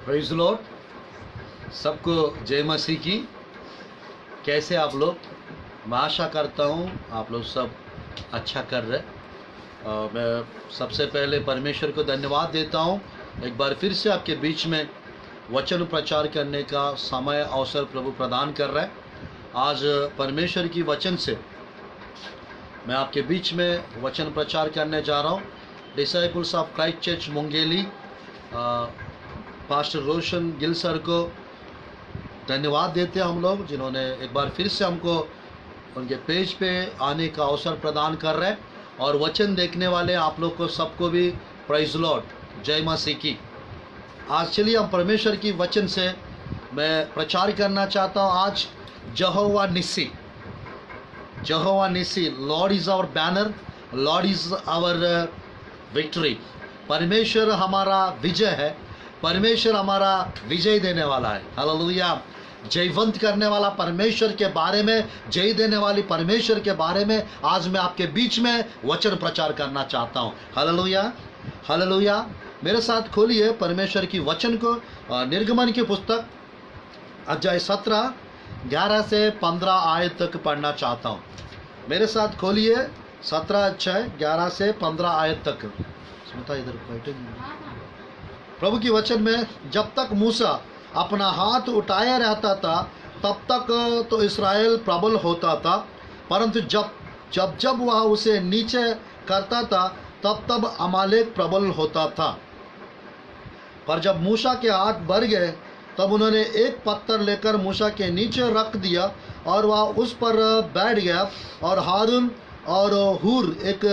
Praise the Lord. सबको जय मसीह की। कैसे आप लोग? मैं आशा करता हूँ आप लोग सब अच्छा कर रहे। मैं सबसे पहले परमेश्वर को धन्यवाद देता हूँ, एक बार फिर से आपके बीच में वचन प्रचार करने का समय अवसर प्रभु प्रदान कर रहा है। आज परमेश्वर की वचन से मैं आपके बीच में वचन प्रचार करने जा रहा हूँ। Disciples of Christ church Mungeli pastor Roshan Gill sir को धन्यवाद देते हैं हम लोग, जिन्होंने एक बार फिर से हमको उनके पेज पे आने का अवसर प्रदान कर रहे हैं। और वचन देखने वाले आप लोग को सबको भी प्रेज़ द लॉर्ड, जय मसीह की। आज चलिए हम परमेश्वर की वचन से मैं प्रचार करना चाहता हूँ। आज यहोवा निस्सी, यहोवा निस्सी, Lord is our banner, Lord is our victory. परमेश्वर हमारा विजय है, परमेश्वर हमारा विजय देने वाला है। हालेलुया। जयवंत करने वाला परमेश्वर के बारे में, जय देने वाली परमेश्वर के बारे में आज मैं आपके बीच में वचन प्रचार करना चाहता हूँ। Hallelujah, hallelujah. मेरे साथ खोलिए परमेश्वर की वचन को। निर्गमन की पुस्तक अध्याय 17 11 से 15 आयत तक पढ़ना चाहता हूँ। मेरे साथ खोलिए 17 अध्याय 11 से 15 आयत तक। सुनता इधर बैठेंगे। प्रभु की वचन में, जब तक मूसा अपना हाथ उठाया रहता था तब तक तो इस्राएल प्रबल होता था, परंतु जब जब वह उसे नीचे करता था तब तब अमालेक प्रबल होता था। पर जब मूसा के हाथ बढ़ गए तब उन्होंने एक पत्थर लेकर मूसा के नीचे रख दिया और वह उस पर बैठ गया। और हारून और हूर एक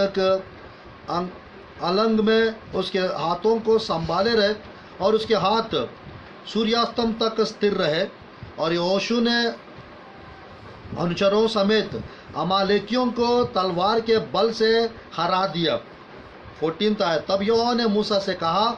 अलंग में उसके हाथों को संभाले रहे और उसके हाथ सूर्यास्तम तक स्थिर रहे। और यहोशू ने अनुचरों समेत अमालेकियों को तलवार के बल से हरा दिया। 14 आयत। तब यहोवा ने मूसा से कहा,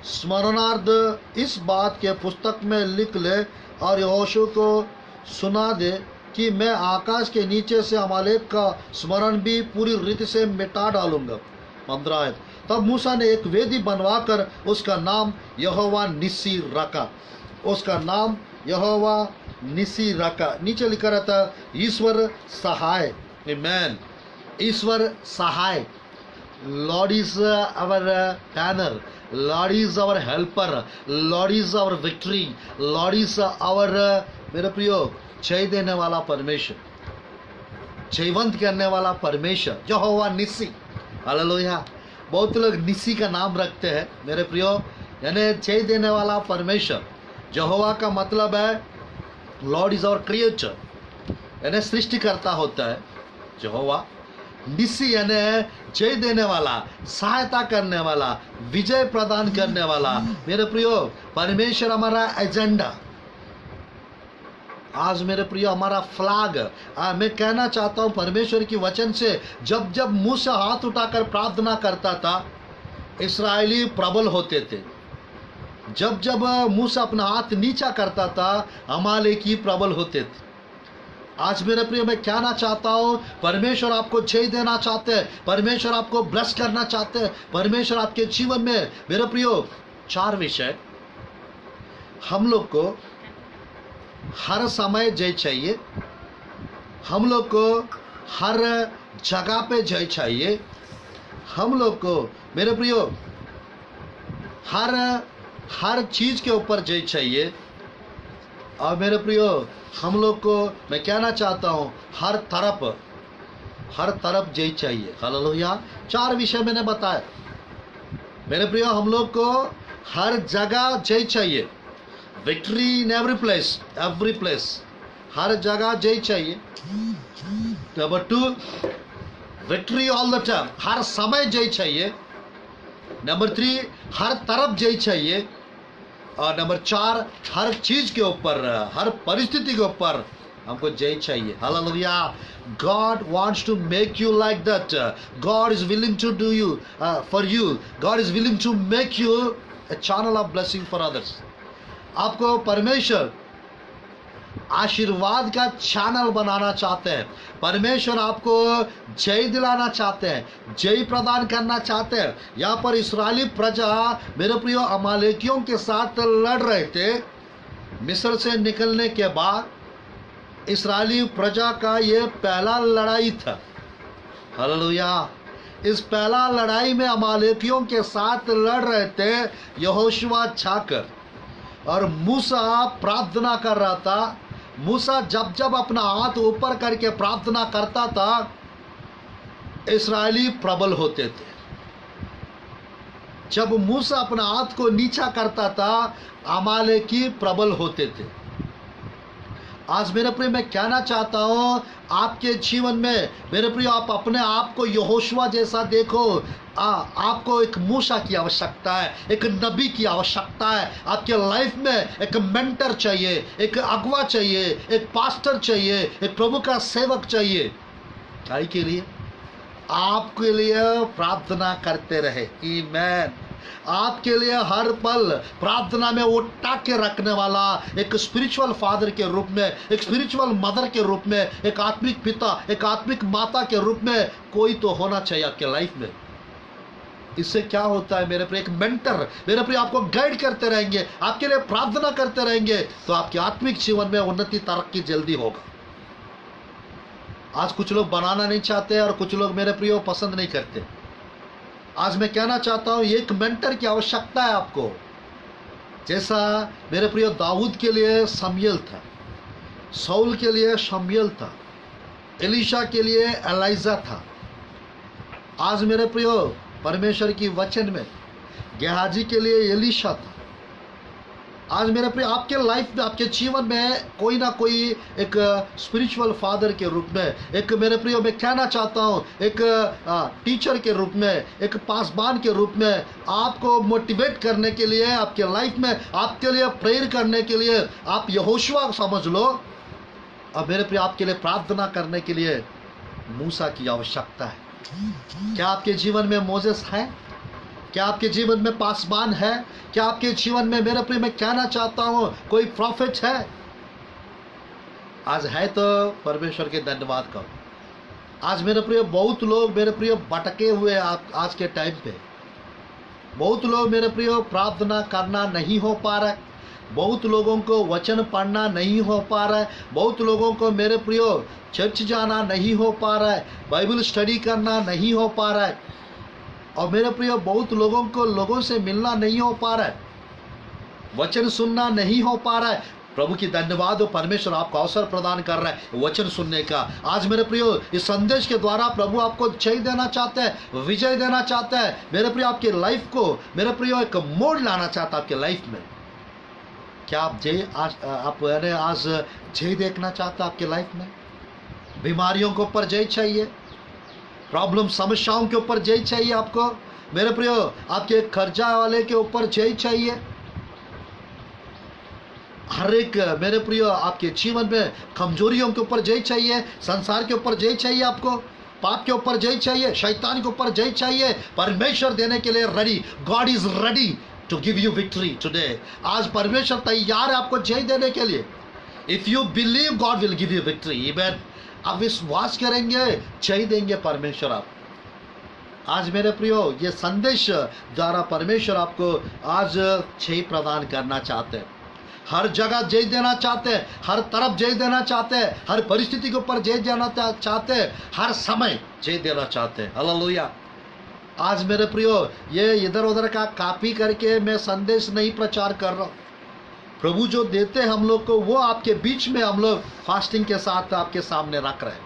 स्मरणार्थ इस बात के पुस्तक में लिख ले और यहोशू को सुना दे कि मैं आकाश के नीचे से अमालेक का स्मरण भी पूरी रीति से मिटा डालूंगा। 15 आयत। तब मूसा ने एक वेदी बनवाकर उसका नाम यहोवा निस्सी रखा। उसका नाम यहोवा निस्सी रखा। नीचे लिखा रहता ईश्वर सहाय। आमेन। ईश्वर सहाय। Lord is our banner, Lord is our helper, Lord is our victory, Lord is our, मेरे प्रियो, जय देने वाला परमेश्वर, जयवंत करने वाला परमेश्वर, यहोवा निस्सी। हालेलुया। बहुत लोग निस्सी का नाम रखते हैं मेरे प्रियो, यानी जय देने वाला परमेश्वर। यहोवा का मतलब है लॉर्ड इज आवर क्रिएटर, यानी सृष्टिकर्ता होता है यहोवा। निस्सी यानी जय देने वाला, सहायता करने वाला, विजय प्रदान करने वाला। मेरे प्रियो, परमेश्वर हमारा एजेंडा, आज मेरे प्रियो हमारा फ्लैग। मैं कहना चाहता हूँ परमेश्वर की वचन से, जब जब मूसा हाथ उठाकर प्रार्थना करता था इस्राएली प्रबल होते थे। जब जब मूसा अपना हाथ नीचा करता था अमालेकी प्रबल होते थे। आज मेरे प्रियो मैं कहना चाहता हूँ, परमेश्वर आपको जय देना चाहते हैं, परमेश्वर आपको ब्लेस करना चाहते हैं। परमेश्वर आपके जीवन में मेरे प्रियो 4 विषय हम लोग को हर समय जय चाहिए, हम लोग को हर जगह पे जय चाहिए, हम लोग को मेरे प्रियो हर चीज़ के ऊपर जय चाहिए। और मेरे प्रियो हम लोग को मैं कहना चाहता हूँ हर तरफ जय चाहिए। हालेलुया। 4 विषय मैंने बताया मेरे प्रियो। हम लोग को हर जगह जय चाहिए, विक्ट्री इन एवरी प्लेस, हर जगह जय चाहिए। Number 2, victory all the time, हर समय जय चाहिए। नंबर 3, हर तरफ जय चाहिए। और नंबर 4, हर चीज के ऊपर, हर परिस्थिति के ऊपर हमको जय चाहिए। Hallelujah. God wants to make you like that. God is willing to do you for you. God is willing to make you a channel of blessing for others. आपको परमेश्वर आशीर्वाद का चैनल बनाना चाहते हैं। परमेश्वर आपको जय दिलाना चाहते हैं, जय प्रदान करना चाहते हैं। यहाँ पर इस्राएली प्रजा मेरे प्रियो अमालेकियों के साथ लड़ रहे थे। मिस्र से निकलने के बाद इस्राएली प्रजा का ये पहला लड़ाई था। हालेलुया। इस पहला लड़ाई में अमालेकियों के साथ लड़ रहे थे यहोशुआ जाकर, और मूसा प्रार्थना कर रहा था। मूसा जब जब अपना हाथ ऊपर करके प्रार्थना करता था, इस्राएली प्रबल होते थे। जब मूसा अपना हाथ को नीचा करता था, अमालेकी प्रबल होते थे। आज मेरे प्रिय मैं कहना चाहता हूँ, आपके जीवन में मेरे प्रिय आप अपने आप को यहोशुआ जैसा देखो। आपको एक मूसा की आवश्यकता है, एक नबी की आवश्यकता है। आपके लाइफ में एक मेंटर चाहिए, एक अगवा चाहिए, एक पास्टर चाहिए, एक प्रभु का सेवक चाहिए। क्या के लिए? आपके लिए प्रार्थना करते रहे। आमीन। आपके लिए हर पल प्रार्थना में उठा के रखने वाला एक स्पिरिचुअल फादर के रूप में, एक स्पिरिचुअल मदर के रूप में, एक आत्मिक पिता, एक आत्मिक माता के रूप में कोई तो होना चाहिए आपके लाइफ में। इससे क्या होता है मेरे प्रिय, एक मेंटर मेरे प्रिय आपको गाइड करते रहेंगे, आपके लिए प्रार्थना करते रहेंगे, तो आपके आत्मिक जीवन में उन्नति तरक्की जल्दी होगा। आज कुछ लोग बनाना नहीं चाहते और कुछ लोग मेरे प्रियो पसंद नहीं करते। आज मैं कहना चाहता हूं, एक मेंटर की आवश्यकता है आपको। जैसा मेरे प्रियो दाऊद के लिए शमूएल था, शाऊल के लिए शमूएल था, एलीशा के लिए एलाइजा था। आज मेरे प्रियो परमेश्वर की वचन में गेहाजी के लिए एलीशा था। आज मेरे प्रिय आपके लाइफ में, आपके जीवन में कोई ना कोई एक स्पिरिचुअल फादर के रूप में, एक मेरे प्रिय मैं कहना चाहता हूँ एक टीचर के रूप में, एक पासबान के रूप में आपको मोटिवेट करने के लिए, आपके लाइफ में आपके लिए प्रेयर करने के लिए आप यहोशुआ समझ लो। अब मेरे प्रिय आपके लिए प्रार्थना करने के लिए मूसा की आवश्यकता है। क्या आपके जीवन में मोसेस है? क्या आपके जीवन में पासबान है? क्या आपके जीवन में मेरे प्रिय मैं कहना चाहता हूं कोई प्रॉफिट है? आज है तो परमेश्वर के धन्यवाद करो। आज मेरे प्रिय बहुत लोग मेरे प्रिय भटके हुए आज के टाइम पे। बहुत लोग मेरे प्रिय प्रार्थना करना नहीं हो पा रहा है, बहुत लोगों को वचन पढ़ना नहीं हो पा रहा है, बहुत लोगों को मेरे प्रियो चर्च जाना नहीं हो पा रहा है, बाइबल स्टडी करना नहीं हो पा रहा है, और मेरे प्रियो बहुत लोगों को लोगों से मिलना नहीं हो पा रहा है, वचन सुनना नहीं हो पा रहा है। प्रभु की धन्यवाद हो, परमेश्वर आपको अवसर प्रदान कर रहा है वचन सुनने का। आज मेरे प्रियो इस संदेश के द्वारा प्रभु आपको जय देना चाहते हैं, विजय देना चाहता है। मेरे प्रियो आपके लाइफ को मेरे प्रियो एक मोड़ लाना चाहता है आपके लाइफ में। क्या आप जय आज जय देखना चाहते हैं आपके लाइफ में? बीमारियों के ऊपर जय चाहिए, प्रॉब्लम समस्याओं के ऊपर जय चाहिए आपको मेरे प्रियो, आपके कर्जा वाले के ऊपर जय चाहिए, हर एक मेरे प्रियो आपके जीवन में कमजोरियों के ऊपर जय चाहिए, संसार के ऊपर जय चाहिए, आपको पाप के ऊपर जय चाहिए, शैतान के ऊपर जय चाहिए। परमेश्वर देने के लिए ready, God is ready to give you victory today. आज परमेश्वर तैयार है आपको जय देने के लिए। If you believe God will give you victory. Even आप विश्वास करेंगे जय देंगे परमेश्वर आप। आज मेरे प्रियो ये संदेश द्वारा परमेश्वर आपको आज जय प्रदान करना चाहते हैं, हर जगह जय देना चाहते हैं, हर तरफ जय देना चाहते हैं, हर परिस्थिति के ऊपर जय देना चाहते हैं, हर समय जय देना चाहते हैं। हालेलुया। आज मेरे प्रियो ये इधर उधर का कॉपी करके मैं संदेश नहीं प्रचार कर रहा हूँ। प्रभु जो देते हैं हम लोग को वो आपके बीच में हम लोग फास्टिंग के साथ आपके सामने रख रहे हैं।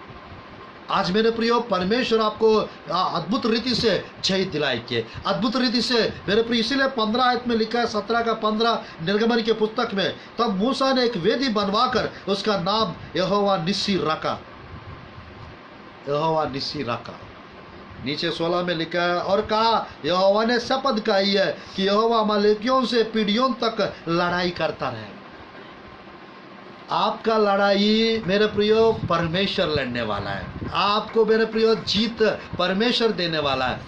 आज मेरे प्रियो परमेश्वर आपको अद्भुत रीति से जय दिलाएंगे, अद्भुत रीति से मेरे प्रिय। इसीलिए 15 आयत में लिखा है, 17 का 15 निर्गमन के पुस्तक में, तब मूसा ने एक वेदी बनवाकर उसका नाम यहोवा निस्सी रखा। यहोवा निस्सी रखा। नीचे 16 में लिखा है, और कहा यहोवा ने शपथ खाई है कि यहोवा अमालेकियों से पीढ़ियों तक लड़ाई करता रहे। आपका लड़ाई मेरे प्रियो परमेश्वर लड़ने वाला है, आपको मेरे प्रियो जीत परमेश्वर देने वाला है।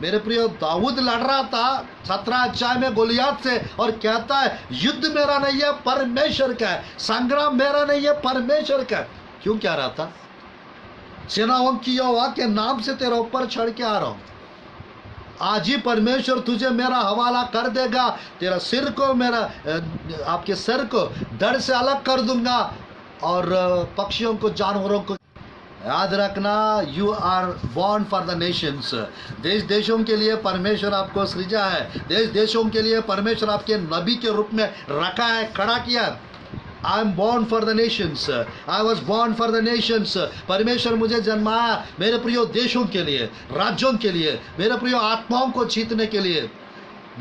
मेरे प्रियो दाऊद लड़ रहा था 17 अध्याय में गोलियात से, और कहता है युद्ध मेरा नहीं है परमेश्वर का है, संग्राम मेरा नहीं है परमेश्वर का है। क्यों कह रहा था? सेनाओं की यहोवा के नाम से तेरे ऊपर चढ़ के आ रहा हूं, आज ही परमेश्वर तुझे मेरा हवाला कर देगा, तेरा सिर को मेरा आपके सिर को धड़ से अलग कर दूंगा, और पक्षियों को जानवरों को। याद रखना, you are born for the nations. देश देशों के लिए परमेश्वर आपको सृजा है, देश देशों के लिए परमेश्वर आपके नबी के रूप में रखा है, खड़ा किया। I am born for the Nations, I was born for the Nations. परमेश्वर मुझे जन्माया मेरे प्रियो देशों के लिए, राज्यों के लिए, मेरे प्रियो आत्माओं को जीतने के लिए,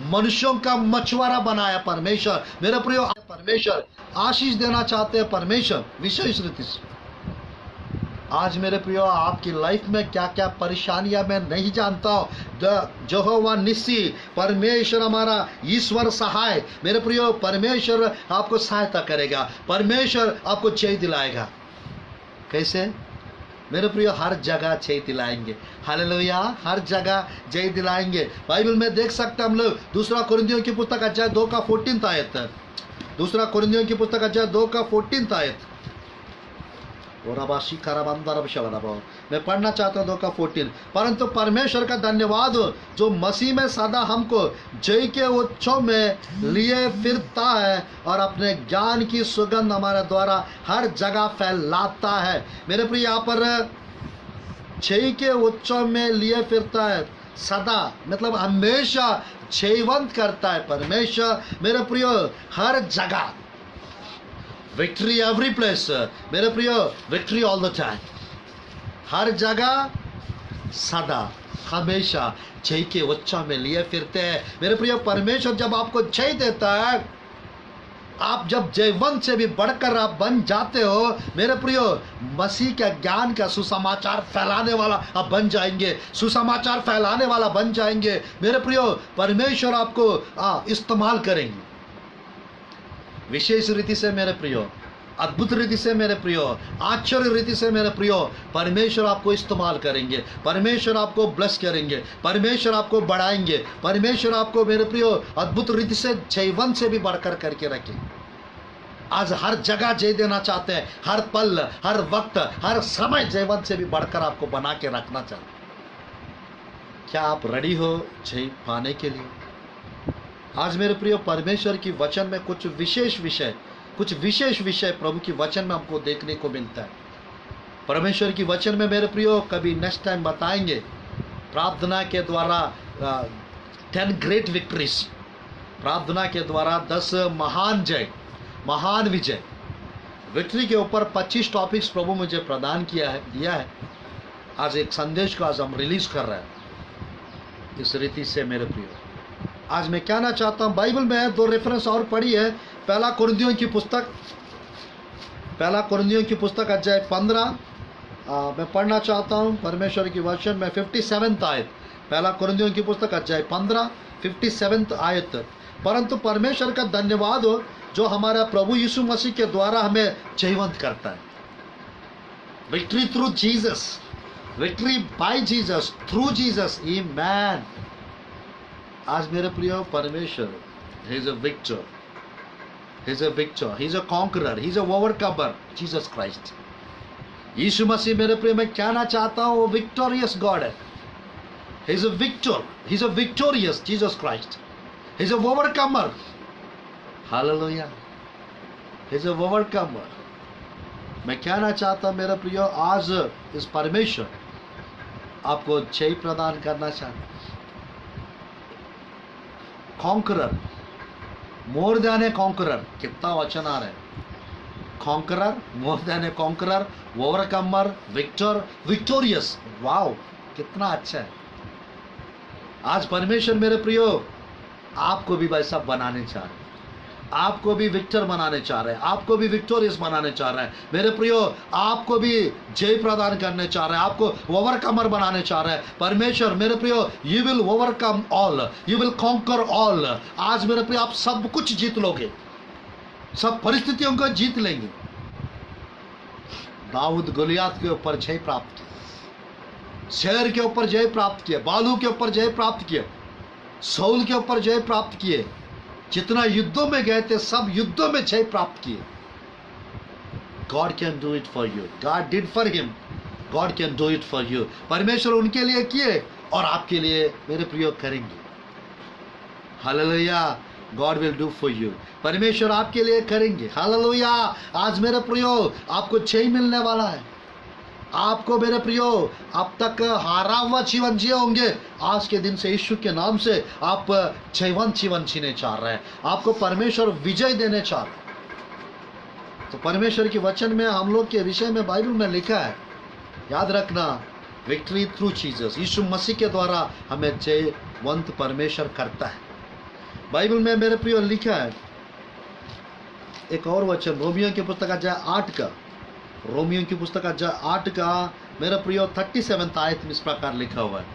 मनुष्यों का मछुआरा बनाया परमेश्वर। मेरे प्रियो परमेश्वर आशीष देना चाहते हैं परमेश्वर विशेष रीति से। आज मेरे प्रियो आपकी लाइफ में क्या क्या परेशानियां मैं नहीं जानता हूँ। यहोवा निस्सी, परमेश्वर हमारा ईश्वर सहाय, मेरे प्रियो परमेश्वर आपको सहायता करेगा, परमेश्वर आपको जय दिलाएगा। कैसे? मेरे प्रियो हर जगह जय दिलाएंगे, हालेलुया, हर जगह जय दिलाएंगे। बाइबल में देख सकते हैं हम लोग, दूसरा कुरिन्थियों की पुस्तक अध्याय 2 का 14 आयत, दूसरा कुरिन्थियों की पुस्तक अध्याय 2 का 14 आयत। मैं पढ़ना चाहता हूँ 2 का 14। परंतु परमेश्वर का धन्यवाद हो जो मसीह में सदा हमको जय के उत्सव में लिए फिरता है और अपने ज्ञान की सुगंध हमारे द्वारा हर जगह फैलाता है। मेरे प्रिय, यहाँ पर जय के उत्सव में लिए फिरता है, सदा मतलब हमेशा जयवंत करता है परमेश्वर। मेरे प्रियो हर जगह, विक्ट्री एवरी प्लेस, मेरे प्रियो विक्ट्री ऑल द टाइम, हर जगह सदा हमेशा जय के उत्सव में लिए फिरते हैं। मेरे प्रियो परमेश्वर जब आपको जय देता है, आप जब जयवंत से भी बढ़कर आप बन जाते हो, मेरे प्रियो मसीह का ज्ञान का सुसमाचार फैलाने वाला आप बन जाएंगे, सुसमाचार फैलाने वाला बन जाएंगे। मेरे प्रियो परमेश्वर आपको इस्तेमाल करेंगे विशेष रीति से मेरे प्रियो, अद्भुत रीति से मेरे प्रियो, आश्चर्य रीति से मेरे प्रियो। परमेश्वर आपको इस्तेमाल करेंगे, परमेश्वर आपको ब्लेस करेंगे, परमेश्वर आपको बढ़ाएंगे, परमेश्वर आपको मेरे प्रियो अद्भुत रीति से जयवंत से भी बढ़कर करके रखेंगे। आज हर जगह जय देना चाहते हैं, हर पल, हर वक्त, हर समय जयवंत से भी बढ़कर आपको बना के रखना चाहते हैं। क्या आप रेडी हो जय पाने के लिए? आज मेरे प्रियो परमेश्वर की वचन में कुछ विशेष विषय प्रभु की वचन में हमको देखने को मिलता है। परमेश्वर की वचन में मेरे प्रियो कभी नेक्स्ट टाइम बताएंगे, प्रार्थना के द्वारा 10 ग्रेट विक्ट्रीज, प्रार्थना के द्वारा 10 महान जय, महान विजय, विक्ट्री के ऊपर 25 टॉपिक्स प्रभु मुझे प्रदान दिया है। आज एक संदेश को आज हम रिलीज कर रहे हैं इस रीति से मेरे प्रियो। आज मैं कहना चाहता हूँ, बाइबल में 2 रेफरेंस और पढ़ी है। पहला कुरिन्थियों की पुस्तक अध्याय 15 मैं पढ़ना चाहता हूँ परमेश्वर की वचन में 57 आयत। पहला कुरिन्थियों की पुस्तक अध्याय 15 57 आयत। परंतु परमेश्वर का धन्यवाद हो जो हमारा प्रभु यीशु मसीह के द्वारा हमें जयवंत करता है। Victory through Jesus, victory by Jesus, through Jesus, amen. आज मेरे प्रियो परमेश्वर, he is a victor, he is a victor, he is a conqueror, he is a overcomer, Jesus Christ। यीशु मसीह मेरे प्रियो मैं कहना चाहता हूँ वो विक्टोरियस गॉड है। he is a victor, he is a victorious Jesus Christ, he is a overcomer, hallelujah, he is a overcomer। मैं कहना चाहता हूँ मेरे प्रियो आज इस परमेश्वर आपको जय प्रदान करना चाहता है। Conqueror, more than a conqueror, कितना वचन आ रहा है। Conqueror, more than a conqueror, ओवरकमर, Victor, victorious. Wow, कितना अच्छा है। आज परमेश्वर मेरे प्रियो आपको भी वैसा बनाने चाह रहे हैं, आपको भी विक्टर बनाने चाह रहे हैं, आपको भी विक्टोरियस बनाने चाह रहे हैं मेरे प्रियो, आपको भी जय प्रदान करने चाह रहे हैं, आपको ओवरकमर बनाने चाह रहे हैं परमेश्वर मेरे प्रियो। You will overcome all, you will conquer all. आज मेरे प्रियो आप सब कुछ जीत लोगे, सब परिस्थितियों को जीत लेंगे। दाऊद गोलियात के ऊपर जय प्राप्त, शेर के ऊपर जय प्राप्त किए, बालू के ऊपर जय प्राप्त किए, साउल के ऊपर जय प्राप्त किए, जितना युद्धों में गए थे सब युद्धों में जय प्राप्त किए। God can do it for you. God did for him. God can do it for you. परमेश्वर उनके लिए किए और आपके लिए मेरे प्रियो करेंगे। Hallelujah. God will do for you. परमेश्वर आपके लिए करेंगे। हालेलुया। आज मेरे प्रियो आपको जय मिलने वाला है। आपको मेरे प्रियो अब तक हारा हुआ जीवन जिए होंगे, आज के दिन से यीशु के नाम से आप जयवंत जीवन जीने चाह रहे हैं। आपको परमेश्वर विजय देने चाह रहे हैं। तो परमेश्वर के वचन में हम लोग के विषय में बाइबल में लिखा है, याद रखना, विक्ट्री थ्रू जीसस, यीशु मसीह के द्वारा हमें जयवंत परमेश्वर करता है। बाइबल में मेरे प्रियो लिखा है एक और वचन, रोमियो की पुस्तक अध्याय 8 का, रोमियो की पुस्तक अध्याय 8 का मेरा प्रियो 37 आयत में इस प्रकार लिखा हुआ है।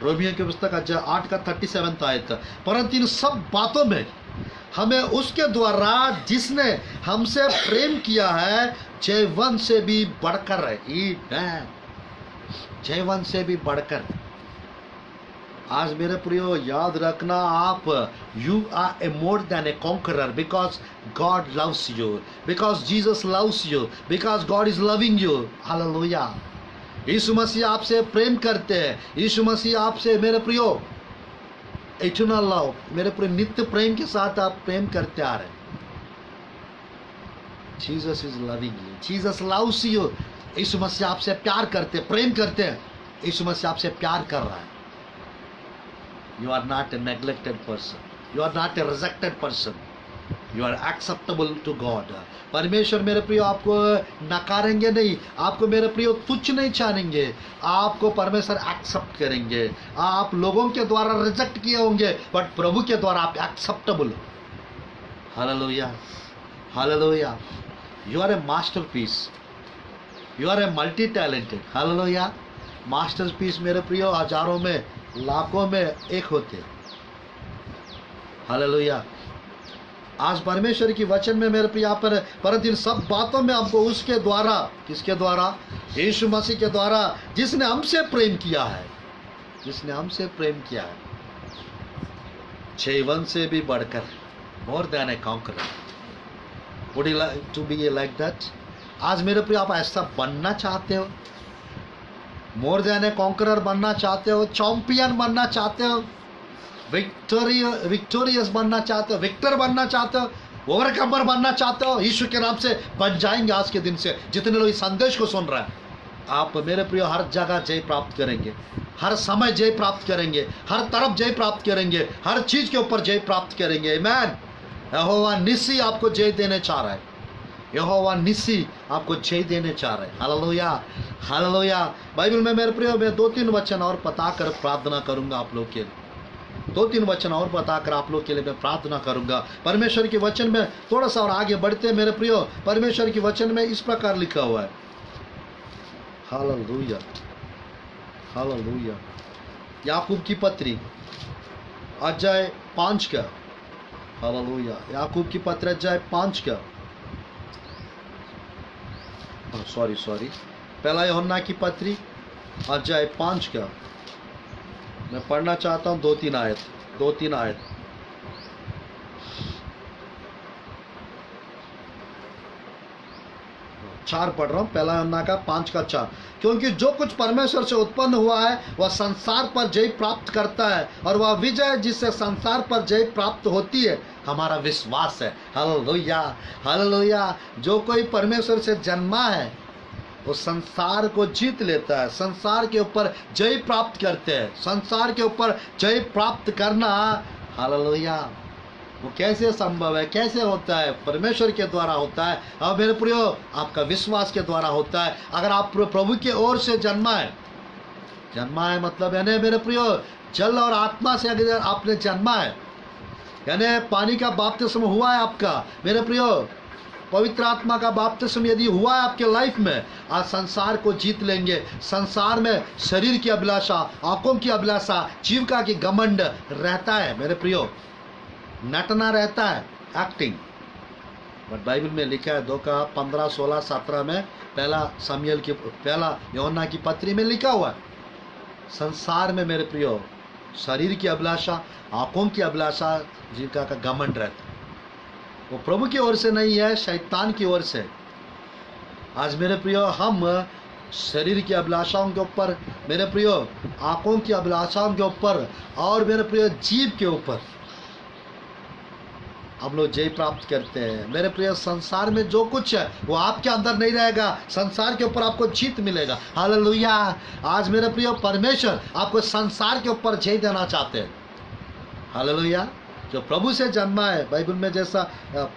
रोमियो की पुस्तक अध्याय 8 का 37 आयत, परंतु इन सब बातों में हमें उसके द्वारा जिसने हमसे प्रेम किया है जयवंत से भी बढ़कर है, जयवंत से भी बढ़कर। आज मेरे प्रियो याद रखना, आप you are a more than a conqueror because God loves you, because Jesus loves you, because God is loving you. Hallelujah. यीशु मसीह आपसे प्रेम करते हैं। यीशु मसीह आपसे मेरे प्रियो इटर्नल लव, मेरे प्रियो नित्य प्रेम के साथ आप प्रेम करते आ रहे। Jesus is loving you, Jesus loves you. यीशु मसीह आपसे प्यार करते, प्रेम करते हैं। यीशु मसीह आपसे प्यार कर रहा है। You are not a neglected person. You are not a rejected person. You are acceptable to God. परमेश्वर मेरे प्रियो आपको नकारेंगे नहीं, आपको मेरे प्रियो तुच्छ नहीं जानेंगे, आपको परमेश्वर एक्सेप्ट करेंगे। आप लोगों के द्वारा रिजेक्ट किए होंगे, बट प्रभु के द्वारा आप एक्सेप्टेबल हो। Hallelujah, hallelujah. You are a masterpiece. You are a multi-talented. Hallelujah. Masterpiece मेरे प्रियो हजारों में लाखों में एक होते। हालेलुया। आज परमेश्वर की वचन में मेरे प्रिय पर, परंतु इन सब बातों में हमको उसके द्वारा, किसके द्वारा? यीशु मसीह के द्वारा, जिसने हमसे प्रेम किया है, जिसने हमसे प्रेम किया है, जयवंत से भी बढ़कर, more than a conqueror. Would you like to be like that? आज मेरे प्रिय आप ऐसा बनना चाहते हो? मोर देन ए कॉन्करर बनना चाहते हो? चैंपियन बनना चाहते हो? विक्टोरियस बनना चाहते हो? विक्टर बनना चाहते हो? ओवरकमर बनना चाहते हो? यीशु के नाम से बन जाएंगे। आज के दिन से जितने लोग इस संदेश को सुन रहे हैं, आप मेरे प्रिय हर जगह जय प्राप्त करेंगे, हर समय जय प्राप्त करेंगे, हर तरफ जय प्राप्त करेंगे, हर चीज के ऊपर जय प्राप्त करेंगे। आमीन। यहोवा निस्सी आपको जय देने चाह रहा है। यहोवा निस्सी आपको जय देने चाह रहे हैं। Hallelujah, hallelujah. बाइबल में मेरे प्रियो मैं 2-3 वचन और बताकर प्रार्थना करूंगा आप लोग के लिए। 2-3 वचन और बताकर आप लोग के लिए मैं प्रार्थना करूंगा। परमेश्वर के वचन में थोड़ा सा और आगे बढ़ते मेरे प्रियो, परमेश्वर के वचन में इस प्रकार लिखा हुआ है। Hallelujah, hallelujah. याकूब की पत्री अध्याय 5 का, हालेलुया, याकूब की पत्री अध्याय 5 का, सॉरी पहला यूहन्ना की पत्री अध्याय 5 का मैं पढ़ना चाहता हूँ 2-3 आयत। 4 पढ़ रहा हूँ, पहला यूहन्ना का 5 का 4। क्योंकि जो कुछ परमेश्वर से उत्पन्न हुआ है वह संसार पर जय प्राप्त करता है, और वह विजय जिससे संसार पर जय प्राप्त होती है हमारा विश्वास है। Hallelujah, hallelujah. जो कोई परमेश्वर से जन्मा है वो संसार को जीत लेता है, संसार के ऊपर जय प्राप्त करते हैं। संसार के ऊपर जय प्राप्त करना, हालेलुया, वो कैसे संभव है, कैसे होता है? परमेश्वर के द्वारा होता है। अब मेरे प्रियो आपका विश्वास के द्वारा होता है। अगर आप प्रभु की ओर से जन्मा है मतलब यानी मेरे प्रियो जल और आत्मा से अगर आपने जन्मा है, यानी पानी का बपतिस्मा हुआ है आपका, मेरे प्रियो पवित्र आत्मा का बपतिस्मा यदि हुआ है आपके लाइफ में, आज संसार को जीत लेंगे। संसार में शरीर की अभिलाषा, आंखों की अभिलाषा, जीविका की घमंड रहता है मेरे प्रियो, नटना रहता है, एक्टिंग। बट बाइबल में लिखा है 2 का 15, 16, 17 में, पहला यूहन्ना की पत्री में लिखा हुआ है, संसार में मेरे प्रियो शरीर की अभिलाषा, आंखों की अभिलाषा जिनका का घमंड रहता है, वो प्रभु की ओर से नहीं है, शैतान की ओर से। आज मेरे प्रियो हम शरीर की अभिलाषाओं के ऊपर, मेरे प्रियो आंखों की अभिलाषाओं के ऊपर और मेरे प्रियो जीव के ऊपर हम लोग जय प्राप्त करते हैं। मेरे प्रिय संसार में जो कुछ है वो आपके अंदर नहीं रहेगा, संसार के ऊपर आपको जीत मिलेगा। हालेलुया। आज मेरे प्रिय परमेश्वर आपको संसार के ऊपर जय देना चाहते हैं। हालेलुया। जो प्रभु से जन्मा है, बाइबल में जैसा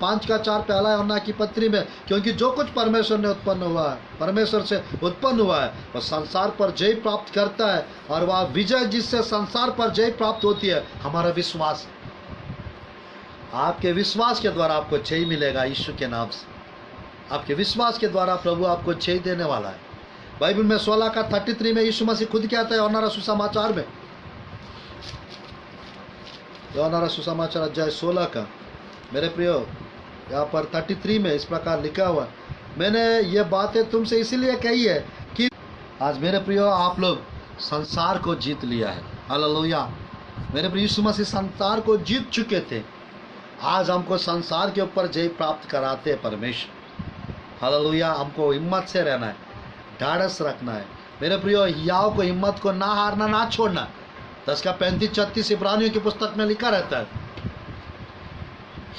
5:4 पहला यूहन्ना की पत्री में, क्योंकि जो कुछ परमेश्वर ने उत्पन्न हुआ है, परमेश्वर से उत्पन्न हुआ है, वह संसार पर जय प्राप्त करता है। और वह विजय जिससे संसार पर जय प्राप्त होती है, हमारा विश्वास। आपके विश्वास के द्वारा आपको जय मिलेगा यीशु के नाम से। आपके विश्वास के द्वारा प्रभु आपको जय देने वाला है। बाइबल में 16:33 में यीशु मसीह खुद कहता है, यूहन्ना सुसमाचार में, यूहन्ना सुसमाचार अध्याय 16 का मेरे प्रियो यहाँ पर 33 में इस प्रकार लिखा हुआ, मैंने ये बातें तुमसे इसीलिए कही है कि आज मेरे प्रियो आप लोग संसार को जीत लिया है। हालेलुया। मेरे प्रिय यीशु मसीह संसार को जीत चुके थे। आज हमको संसार के ऊपर जय प्राप्त कराते हैं परमेश्वर। हालेलुया। हमको हिम्मत से रहना है, ढाढ़स रखना है। मेरे प्रियो हियाव को हिम्मत को ना हारना, ना छोड़ना। 10:35-36 इब्रानियों की पुस्तक में लिखा रहता है,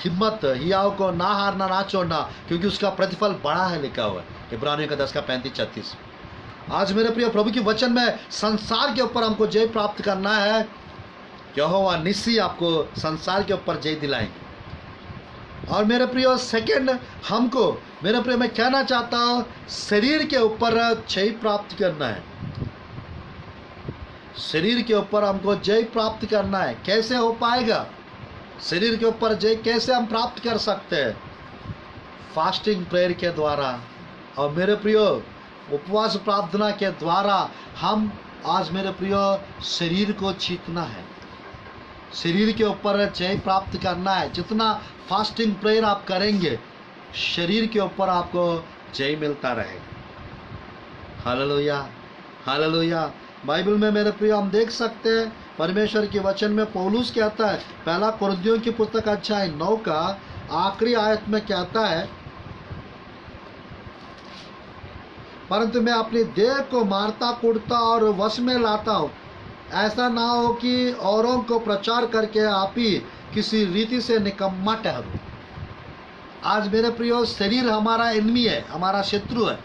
हिम्मत हियाव को ना हारना, ना छोड़ना, क्योंकि उसका प्रतिफल बड़ा है, लिखा हुआ है इब्रानियों का 10:35-36। आज मेरे प्रिय प्रभु की वचन में संसार के ऊपर हमको जय प्राप्त करना है। यहोवा निस्सी आपको संसार के ऊपर जय दिलाएंगे। और मेरे प्रियो सेकंड हमको, मेरे प्रियो मैं कहना चाहता हूँ, शरीर के ऊपर जय प्राप्त करना है। शरीर के ऊपर हमको जय प्राप्त करना है। कैसे हो पाएगा? शरीर के ऊपर जय कैसे हम प्राप्त कर सकते हैं? फास्टिंग प्रेयर के द्वारा और मेरे प्रियो उपवास प्रार्थना के द्वारा हम आज मेरे प्रियो शरीर को जीतना है, शरीर के ऊपर जय प्राप्त करना है। जितना फास्टिंग प्रेयर आप करेंगे, शरीर के ऊपर आपको जय मिलता रहेगा। Hallelujah, hallelujah. बाइबल में मेरे प्रियो हम देख सकते हैं, परमेश्वर के वचन में पौलुस कहता है, पहला कुरिन्थियों की पुस्तक अध्याय 9 का आखिरी आयत में कहता है, परंतु मैं अपनी देह को मारता कूटता और वश में लाता हूँ, ऐसा ना हो कि औरों को प्रचार करके आप ही किसी रीति से निकम्मा ठहरू। आज मेरे प्रियो शरीर हमारा एनिमी है, हमारा शत्रु है।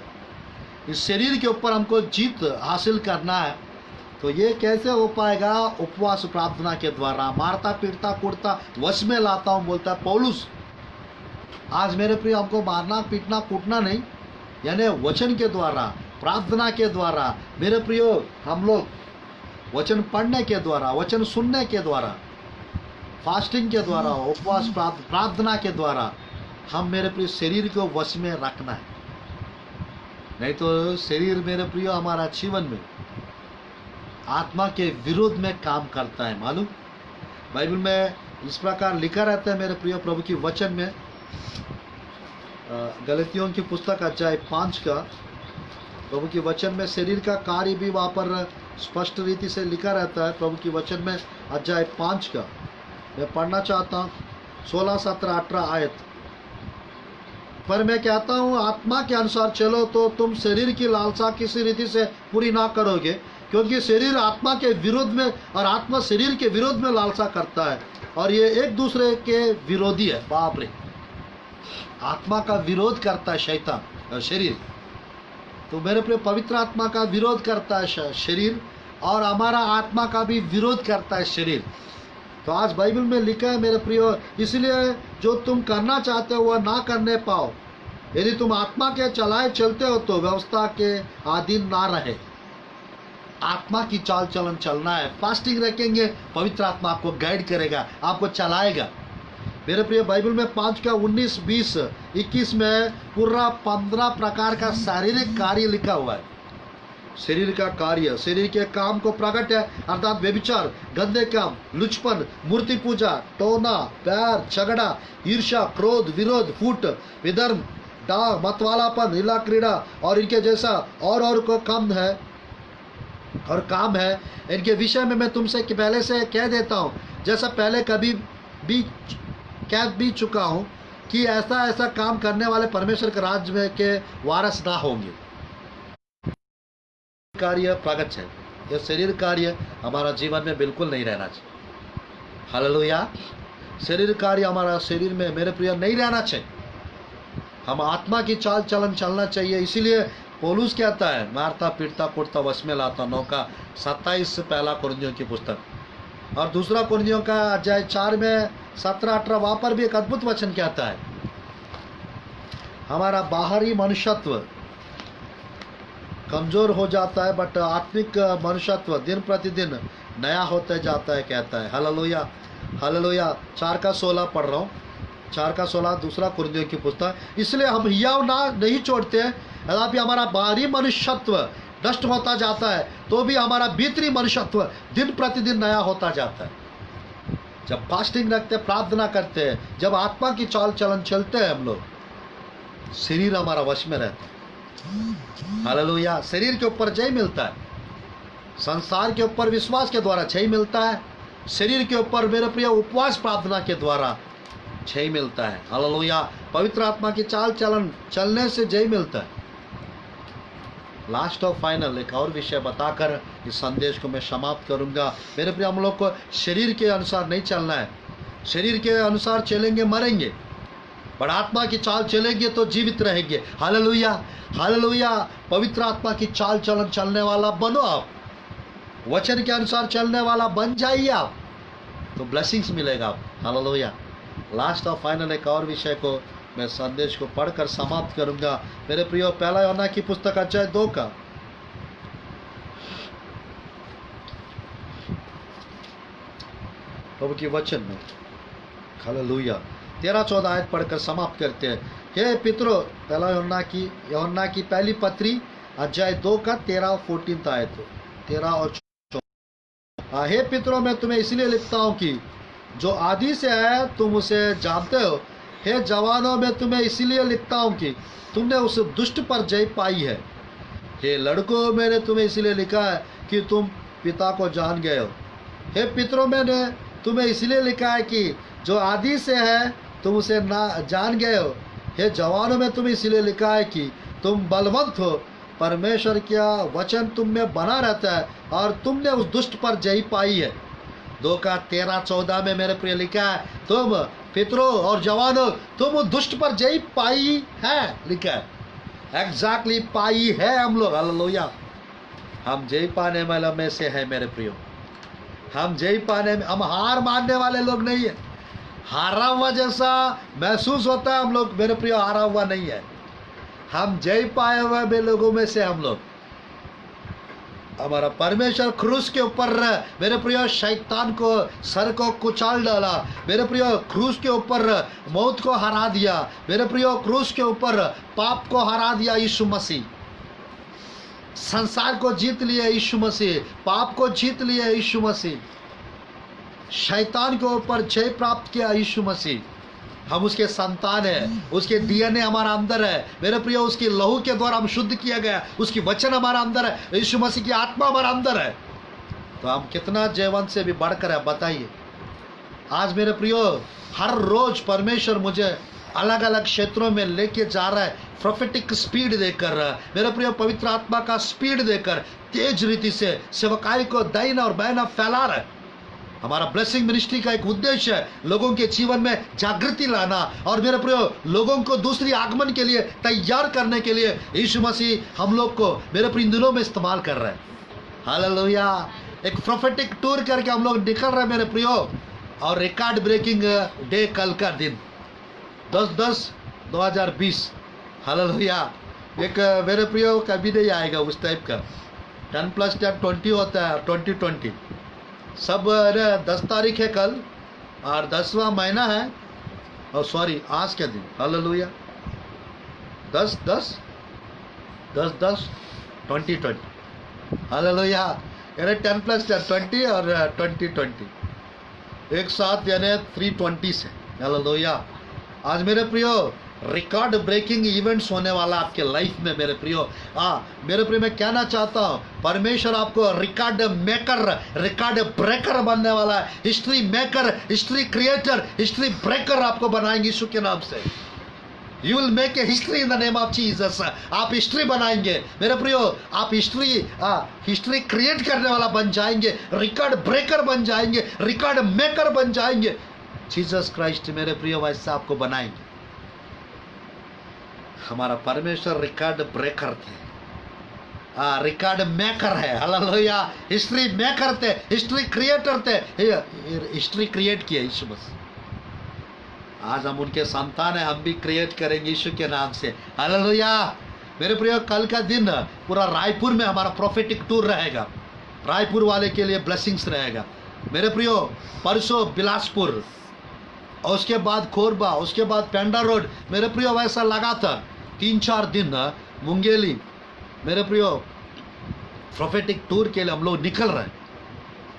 इस शरीर के ऊपर हमको जीत हासिल करना है। तो ये कैसे हो पाएगा? उपवास प्रार्थना के द्वारा। मारता पीटता कूटता वश में लाता हूँ बोलता है पौलुस। आज मेरे प्रियो हमको मारना पीटना कूटना नहीं, यानी वचन के द्वारा, प्रार्थना के द्वारा, मेरे प्रियो हम लोग वचन पढ़ने के द्वारा, वचन सुनने के द्वारा, फास्टिंग के द्वारा, उपवास प्रार्थना के द्वारा हम मेरे प्रिय शरीर को वश में रखना है। नहीं तो शरीर मेरे प्रियो हमारा जीवन में आत्मा के विरोध में काम करता है। मालूम, बाइबल में इस प्रकार लिखा रहता है मेरे प्रियो प्रभु की वचन में, गलतियों की पुस्तक अध्याय 5 का प्रभु की वचन में शरीर का कार्य भी वहाँ पर स्पष्ट रीति से लिखा रहता है। प्रभु की वचन में अध्याय 5 का मैं पढ़ना चाहता हूँ, 16, 17, 18 आयत। पर मैं कहता हूँ आत्मा के अनुसार चलो तो तुम शरीर की लालसा किसी रीति से पूरी ना करोगे, क्योंकि शरीर आत्मा के विरोध में और आत्मा शरीर के विरोध में लालसा करता है, और ये एक दूसरे के विरोधी है। बाप रे, आत्मा का विरोध करता है शैतान, शरीर। तो मेरे प्रिय पवित्र आत्मा का विरोध करता है शरीर, और हमारा आत्मा का भी विरोध करता है शरीर। तो आज बाइबल में लिखा है मेरे प्रियो, इसलिए जो तुम करना चाहते हो वह ना करने पाओ। यदि तुम आत्मा के चलाए चलते हो तो व्यवस्था के अधीन ना रहे। आत्मा की चाल चलन चलना है। फास्टिंग रखेंगे, पवित्र आत्मा आपको गाइड करेगा, आपको चलाएगा। मेरे प्रिय बाइबल में 5 का 19, 20, 21 में पूरा 15 प्रकार का शारीरिक कार्य लिखा हुआ है। शरीर का कार्य, शरीर के काम को प्रकट है, अर्थात व्यभिचार, गंदे काम, लुचपन, मूर्ति पूजा, टोना, प्यार, झगड़ा, ईर्ष्या, क्रोध, विरोध, फूट, विधर्म, डाह, मतवालापन, लीला क्रीड़ा और इनके जैसा और को कम है। और काम है। इनके विषय में मैं तुमसे पहले से कह देता हूँ, जैसा पहले कभी भी कह भी चुका हूँ कि ऐसा ऐसा काम करने वाले परमेश्वर के राज्य में के वारस ना होंगे। कार्य प्रगट है, यह शरीर कार्य हमारा जीवन में बिल्कुल नहीं रहना चाहिए। हालेलुया। शरीर कार्य हमारा शरीर में मेरे प्रिय नहीं रहना चाहिए। हम आत्मा की चाल चलन चलना चाहिए। इसीलिए पौलुस कहता है, मारता पीटता कुटता वश में लाता, 9 का 27 से पहला कुरिन्थियों की पुस्तक, और दूसरा कुरिन्थियों का अध्याय 4 में 17-18 वहाँ पर भी एक अद्भुत वचन कहता है, हमारा बाहरी मनुष्यत्व कमजोर हो जाता है बट आत्मिक मनुष्यत्व दिन प्रतिदिन नया होते जाता है, कहता है। Hallelujah, hallelujah. 4 का 16 पढ़ रहा हूँ, 4 का 16 दूसरा कुरिन्थियों की पुस्तक। इसलिए हम हियाव ना नहीं छोड़ते हैं, यद्यपि हमारा बाहरी मनुष्यत्व नष्ट होता जाता है तो भी हमारा भीतरी मनुष्यत्व दिन प्रतिदिन नया होता जाता है। जब फास्टिंग रखते, प्रार्थना करते हैं, जब आत्मा की चाल चलन चलते हैं हम लोग, शरीर हमारा वश में रहता है। हालेलुया। शरीर के ऊपर जय मिलता है, संसार के ऊपर विश्वास के द्वारा जय मिलता है, शरीर के ऊपर मेरे प्रिय उपवास प्रार्थना के द्वारा जय मिलता है। हालेलुया। पवित्र आत्मा की चाल चलन चलने से जय मिलता है। लास्ट और फाइनल एक और विषय बताकर इस संदेश को मैं समाप्त करूंगा। मेरे प्रिय, हम लोग को शरीर के अनुसार नहीं चलना है। शरीर के अनुसार चलेंगे मरेंगे, पर आत्मा की चाल चलेंगे तो जीवित रहेंगे। Hallelujah, hallelujah. पवित्र आत्मा की चाल चलन चलने वाला बनो आप, वचन के अनुसार चलने वाला बन जाइए आप, तो ब्लेसिंग्स मिलेगा आप। हालेलुया। लास्ट और फाइनल एक और विषय को मैं संदेश को पढ़कर समाप्त करूंगा। मेरे प्रियो, पहला यूहन्ना की पुस्तक अध्याय 2 का प्रभु की वचन में, हालेलुया, 13-14 आयत पढ़कर समाप्त करते हैं। हे पितरों, पहला यूहन्ना की पहली पत्री अध्याय 2 का 13-14 आयत, 13 और 14। हे पितरों, मैं तुम्हें इसलिए लिखता हूँ कि जो आदि से है तुम उसे जानते हो। हे जवानों, मैं तुम्हें इसलिए लिखता हूँ कि तुमने उस दुष्ट पर जय पाई है। हे लड़कों, मैंने तुम्हें इसलिए लिखा है कि तुम पिता को जान गए हो। हे पितरों, मैंने तुम्हें इसलिए लिखा है कि जो आदि से है तुम उसे ना जान गए हो। हे जवानों, में तुम्हें इसलिए लिखा है कि तुम बलवंत हो, परमेश्वर का वचन तुम में बना रहता है और तुमने उस दुष्ट पर जय पाई है। 2 का 13-14 में मेरे प्रिय लिखा है, तुम पितरों और जवानों, तुम उस दुष्ट पर जय पाई है, लिखा है। एग्जैक्टली पाई है हम लोग। हालेलुया। हम जय पाने वाले में से है मेरे प्रियो। हम जय पाने में, हम हार मानने वाले लोग नहीं है। हारा हुआ जैसा महसूस होता है हम लोग, मेरे प्रियो, हारा हुआ नहीं है। हम जय पाए हुए लोगों में से हम लोग। हमारा परमेश्वर क्रूस के ऊपर मेरे प्रियो शैतान को सर को कुचाल डाला। मेरे प्रियो क्रूस के ऊपर मौत को हरा दिया। मेरे प्रियो क्रूस के ऊपर पाप को हरा दिया यीशु मसीह। संसार को जीत लिया यीशु मसीह, पाप को जीत लिया यीशु मसीह, शैतान के ऊपर जय प्राप्त किया यीशु मसीह। हम उसके संतान हैं, उसके डीएनए हमारा अंदर है मेरे प्रियो, उसकी लहू के द्वारा हम शुद्ध किया गया, उसकी वचन हमारा अंदर है, यीशु मसीह की आत्मा हमारा अंदर है। तो हम कितना जयवंत से भी बढ़कर है, बताइए। आज मेरे प्रियो, हर रोज परमेश्वर मुझे अलग अलग क्षेत्रों में लेके जा रहा है, प्रोफेटिक स्पीड देकर मेरे प्रियो, पवित्र आत्मा का स्पीड देकर तेज रीति से सेवकाई को दाहिना और बायां फैला रहा है। हमारा ब्लेसिंग मिनिस्ट्री का एक उद्देश्य है लोगों के जीवन में जागृति लाना, और मेरे प्रियो, लोगों को दूसरी आगमन के लिए तैयार करने के लिए यीशु मसीह हम लोग को मेरे प्रिय दिनों में इस्तेमाल कर रहे हैं। हालेलुया। एक प्रोफेटिक टूर करके हम लोग निकल रहे हैं मेरे प्रियो, और रिकॉर्ड ब्रेकिंग डे कल का दिन 10/10/2020। हालेलुया। एक मेरे प्रियो कभी नहीं आएगा उस टाइप का। 10+10 20 होता है, 2020 सब 10 तारीख है कल, और 10वां महीना है, और सॉरी आज के दिन। हालेलुया। 10/10/10/2020। हालेलुया। यानी 10+10 20 और 2020 एक साथ, यानी 320 है। हालेलुया। आज मेरे प्रियो रिकॉर्ड ब्रेकिंग इवेंट्स होने वाला आपके लाइफ में मेरे प्रियो। मेरे प्रियो मैं कहना चाहता हूँ, परमेश्वर आपको रिकॉर्ड मेकर, रिकॉर्ड ब्रेकर बनने वाला है। History maker, history creator, history breaker आपको बनाएंगे यीशु के नाम से। You will make a history in the name of Jesus. आप हिस्ट्री बनाएंगे मेरे प्रियो, आप हिस्ट्री क्रिएट करने वाला बन जाएंगे, रिकॉर्ड ब्रेकर बन जाएंगे, रिकॉर्ड मेकर बन जाएंगे। जीसस क्राइस्ट मेरे प्रियो वैसे आपको बनाएंगे। हमारा परमेश्वर रिकॉर्ड ब्रेकर थे, रिकॉर्ड मेकर है। हालेलुया। हिस्ट्री मेकर थे, हिस्ट्री क्रिएटर थे, हिस्ट्री क्रिएट किया यीशु बस। आज हम उनके संतान हैं, हम भी क्रिएट करेंगे यीशु के नाम से। हालेलुया। मेरे प्रियो कल का दिन पूरा रायपुर में हमारा प्रोफेटिक टूर रहेगा। रायपुर वाले के लिए ब्लेसिंग्स रहेगा मेरे प्रियो। परसों बिलासपुर, और उसके बाद खोरबा, उसके बाद पेंडा रोड मेरे प्रियो। वैसा लगातार 3-4 दिन मुंगेली मेरे प्रियो प्रोफेटिक टूर के लिए हम लोग निकल रहे हैं।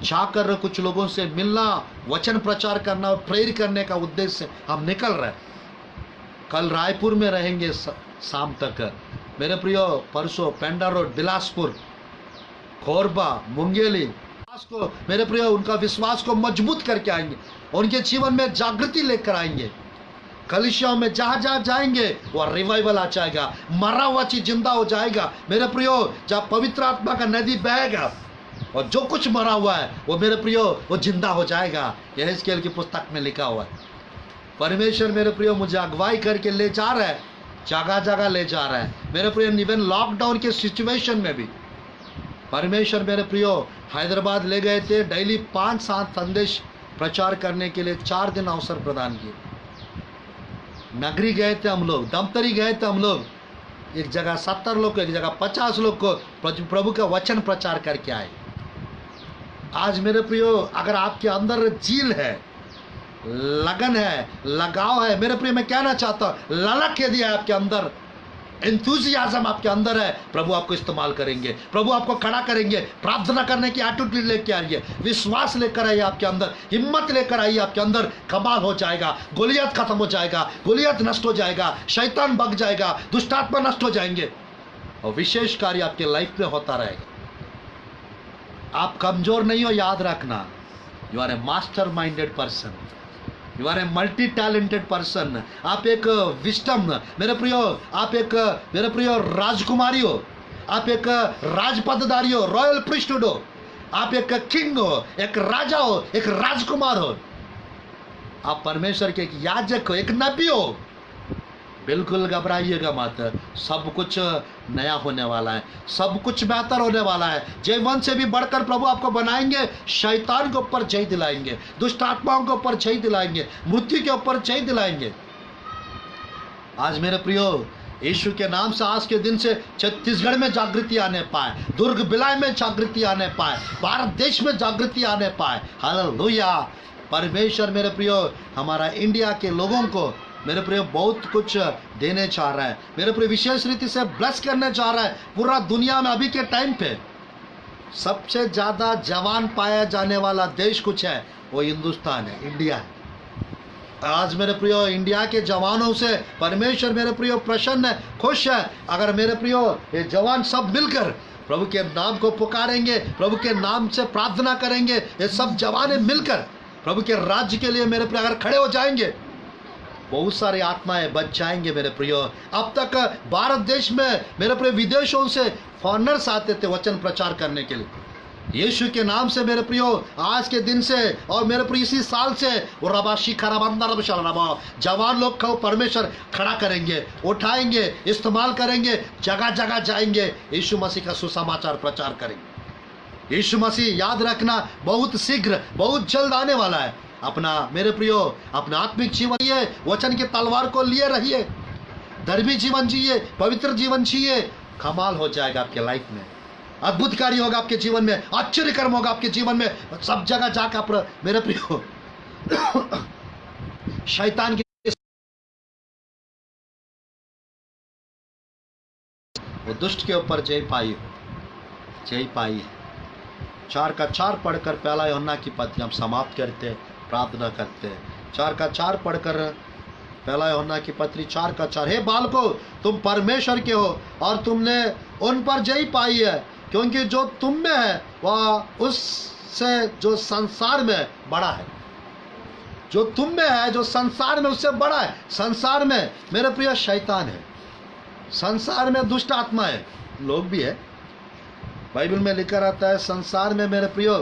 जाकर कुछ लोगों से मिलना, वचन प्रचार करना और प्रेयर करने का उद्देश्य से हम निकल रहे हैं। कल रायपुर में रहेंगे शाम तक मेरे प्रियो। परसों पेंडा रोड, बिलासपुर, खोरबा, मुंगेली को मेरे प्रियो उनका विश्वास को मजबूत करके आएंगे, उनके जीवन में जागृति लेकर आएंगे। कलिसियाओं में जहाँ जहाँ जाएंगे वह रिवाइवल आ जाएगा, मरा हुआ चीज जिंदा हो जाएगा मेरे प्रियो। जहाँ पवित्र आत्मा का नदी बहेगा और जो कुछ मरा हुआ है वो मेरे प्रियो वो जिंदा हो जाएगा। यहेजकेल की पुस्तक में लिखा हुआ है। परमेश्वर मेरे प्रियो मुझे अगुवाई करके ले जा रहा है, जगह जगह ले जा रहा है मेरे प्रियो। इवन लॉकडाउन के सिचुएशन में भी परमेश्वर मेरे प्रियो हैदराबाद ले गए थे। डेली 5-7 संदेश प्रचार करने के लिए 4 दिन अवसर प्रदान किए। नगरी गए थे हम लोग, दमतरी गए थे हम लोग। एक जगह 70 लोग को, एक जगह 50 लोग को प्रभु का वचन प्रचार करके आए। आज मेरे प्रियो अगर आपके अंदर जील है, लगन है, लगाव है मेरे प्रियो, मैं कहना चाहता हूँ ललक यदि है आपके अंदर, एंथुसियाज्म आपके अंदर है, प्रभु आपको इस्तेमाल करेंगे, प्रभु आपको खड़ा करेंगे। प्रार्थना करने की एटीट्यूड लेकर आइए, विश्वास लेकर आइए आपके अंदर, हिम्मत लेकर आइए आपके अंदर। कमाल हो जाएगा, गोलियत खत्म हो जाएगा, गोलियत नष्ट हो जाएगा, शैतान भग जाएगा, दुष्टात्मा नष्ट हो जाएंगे और विशेष कार्य आपके लाइफ में होता रहेगा। आप कमजोर नहीं हो, याद रखना। You are a master minded person, you are a multi talented person. आप एक विस्डम मेरे प्रियो, आप एक मेरे प्रियो राजकुमारी हो, आप एक राजपदधारी हो, रॉयल प्रीस्टहुड हो, आप एक किंग हो, एक राजा हो, एक राजकुमार हो, आप परमेश्वर के एक याजक हो, एक नबी हो। बिल्कुल घबराइएगा मत, सब कुछ नया होने वाला है, सब कुछ बेहतर होने वाला है। जीवन से भी बढ़कर प्रभु आपको बनाएंगे, शैतान के ऊपर जय दिलाएंगे, दुष्ट आत्माओं के ऊपर जय दिलाएंगे, मृत्यु के ऊपर जय दिलाएंगे। आज मेरे प्रियो यीशु के नाम से आज के दिन से छत्तीसगढ़ में जागृति आने पाए, दुर्ग बिलाय में जागृति आने पाए, भारत देश में जागृति आने पाए। हालेलुया। परमेश्वर मेरे प्रियो हमारा इंडिया के लोगों को मेरे प्रियो बहुत कुछ देने चाह रहा है मेरे प्रियो, विशेष रीति से ब्लेस करने चाह रहा है। पूरा दुनिया में अभी के टाइम पे सबसे ज़्यादा जवान पाया जाने वाला देश कुछ है, वो हिंदुस्तान है, इंडिया है। आज मेरे प्रियो इंडिया के जवानों से परमेश्वर मेरे प्रियो प्रसन्न है, खुश है। अगर मेरे प्रियो ये जवान सब मिलकर प्रभु के नाम को पुकारेंगे, प्रभु के नाम से प्रार्थना करेंगे, ये सब जवान मिलकर प्रभु के राज्य के लिए मेरे प्रियो अगर खड़े हो जाएंगे, बहुत सारी आत्माएं बच जाएंगे मेरे प्रियो। अब तक भारत देश में मेरे प्रियो विदेशों से फॉरेनर्स आते थे वचन प्रचार करने के लिए। यीशु के नाम से मेरे प्रियो आज के दिन से और मेरे प्रियो इसी साल से वो रबाशी खराबंदर जवान लोग को परमेश्वर खड़ा करेंगे, उठाएंगे, इस्तेमाल करेंगे, जगह जगह जाएंगे, यीशु मसीह का सुसमाचार प्रचार करेंगे। यीशु मसीह याद रखना बहुत शीघ्र, बहुत जल्द आने वाला है। अपना मेरे प्रियो अपना आत्मिक जीवन जिए, वचन की तलवार को लिए रहिए, धर्मी जीवन जिए, पवित्र जीवन जिए। कमाल हो जाएगा आपके लाइफ में, अद्भुत कार्य होगा आपके जीवन में, आश्चर्य कर्म होगा आपके जीवन में। सब जगह जाकर मेरे प्रियो शैतान की वो दुष्ट के ऊपर जय पाई है। 4 का 4 पढ़कर पहला यूहन्ना की पत्री हम समाप्त करते, प्रार्थना करते हैं। 4 का 4 पढ़कर पहला यूहन्ना की पत्री 4:4, हे बालको तुम परमेश्वर के हो और तुमने उन पर जय पाई है, क्योंकि जो तुम में है वह उससे जो संसार में बड़ा है। जो तुम में है, जो संसार में, उससे बड़ा है। संसार में मेरे प्रिय शैतान है, संसार में दुष्ट आत्मा है, लोग भी है। बाइबल में लिखा रहता है संसार में, मेरे प्रियो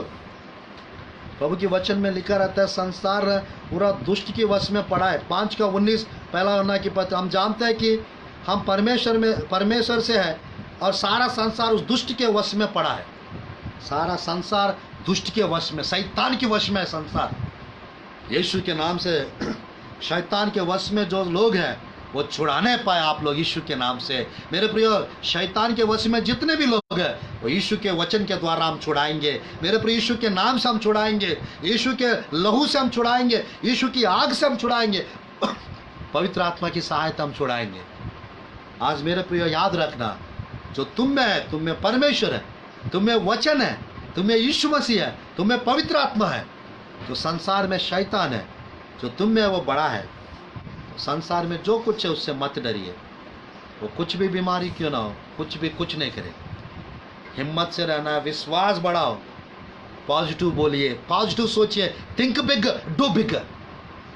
प्रभु के वचन में लिखा रहता है संसार पूरा दुष्ट के वश में पड़ा है। 5:19 पहला यूहन्ना की पत्र। हम जानते हैं कि हम परमेश्वर से है और सारा संसार उस दुष्ट के वश में पड़ा है। सारा संसार दुष्ट के वश में, शैतान के वश में है संसार। यीशु के नाम से शैतान के वश में जो लोग हैं वो छुड़ाने पाए आप लोग यीशु के नाम से। मेरे प्रियो शैतान के वश में जितने भी लोग हैं वो यीशु के वचन के द्वारा हम छुड़ाएंगे। मेरे प्रिय यीशु के नाम से हम छुड़ाएंगे, यीशु के लहू से हम छुड़ाएंगे, यीशु की आग से हम छुड़ाएंगे, पवित्र आत्मा की सहायता हम छुड़ाएंगे। आज मेरे प्रियो याद रखना, जो तुम में है, तुम में परमेश्वर है, तुम में वचन है, तुम में यीशु मसीह है, तुम में पवित्र आत्मा है। जो संसार में शैतान है, जो तुम में है वो बड़ा है। संसार में जो कुछ है उससे मत डरिए, वो कुछ भी बीमारी क्यों ना हो, कुछ नहीं करे। हिम्मत से रहना है, विश्वास बढ़ाओ, पॉजिटिव बोलिए, पॉजिटिव सोचिए, think big do big,